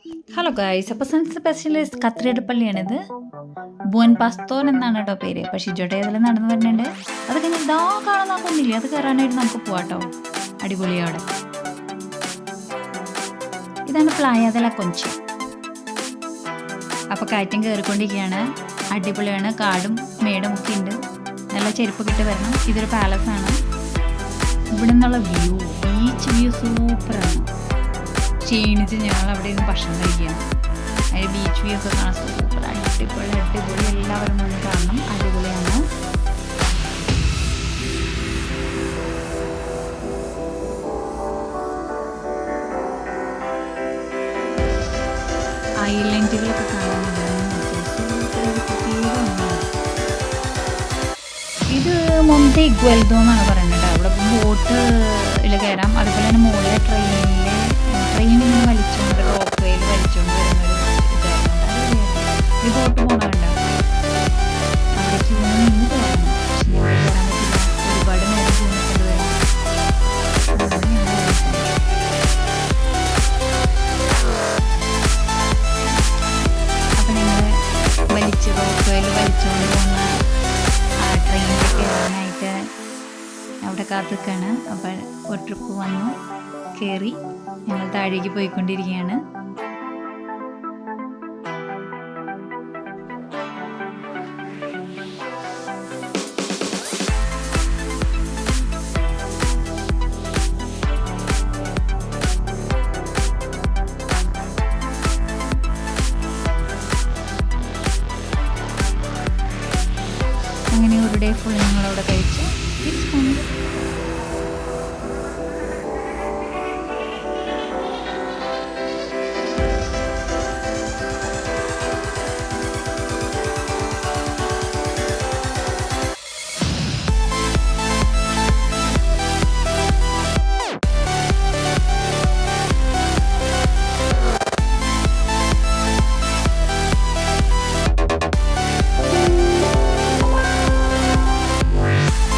Hello guys, അപ്പോൾ sun specialist കത്രിയടപ്പള്ളിയാണിത്. ബുവൻ പാസ്തോൻ എന്നാണ് കേട്ടോ പേര്. അപ്പോൾ ഷിജോട്ടെ ഏതെല്ലാം നടന്നു വരുന്നുണ്ട്. അത് കഴിഞ്ഞ് ഇതാ കാണാൻ നോക്കുന്നില്ലേ, അത് കയറാനായിട്ട് നമുക്ക് പോവാട്ടോ. അടിപൊളിയോടെ. ഇതാണ് പ്ലായ ദ ലാ കൊഞ്ച. അപ്പോൾ കയറ്റം കയറിക്കൊണ്ടിരിക്കുകയാണ്. അടിപൊളിയാണ്. കാടും മേടും ഒക്കെ ഉണ്ട്. നല്ല ചെരുപ്പൊക്കെ ഇട്ട് വരണം. ഇതൊരു പാലസാണ്. ഇവിടെ നിന്നുള്ള വ്യൂ, ബീച്ച് വ്യൂ സൂപ്പറാണ്. ക്ഷീണിച്ച് ഞങ്ങൾ അവിടെ നിന്ന് ഭക്ഷണം കഴിക്കുകയാണ്. അതിന് ബീച്ച് വ്യൂ ഒക്കെ കാണാൻ സൂപ്പർ, അടിപൊളി അടിപൊളി. എല്ലാവരും വന്ന് കാണണം, അടിപൊളിയാണ്. ഐലൻഡുകളൊക്കെ കാണാൻ ഇത് മൊന്തേ ഇഗ്വൽദോ എന്നാണ് പറയുന്നത്. അവിടെ ബോട്ടിൽ കയറാം. അതുപോലെ തന്നെ മുകളിലെ ട്രെയിൻ ഇങ്ങനെ വലിച്ചുകൊണ്ട് റോപ്പ് വേയിൽ വലിച്ചുകൊണ്ട് വരുന്നൊരു ഇതായിരുന്നു. ഒരു ബോട്ട് പോകണമുണ്ട്. അവിടെ ക്യൂ നിന്ന് കയറണം. കയറാൻ പറ്റില്ല. ഒരുപാട് നേരം ക്യൂ നിൽക്കേണ്ടി വരും. അപ്പം ഞങ്ങൾ റോപ്പ് വേയിൽ വലിച്ചുകൊണ്ട് പോകുന്ന ട്രെയിനിൽ കയറാനായിട്ട് അവിടെ കാത്തിക്കാണ്. അപ്പോൾ ഒരു ട്രിപ്പ് വന്നു, കയറി ഞങ്ങൾ താഴേക്ക് പോയിക്കൊണ്ടിരിക്കുകയാണ്. അങ്ങനെ ഒരു ഡേ ഫുൾ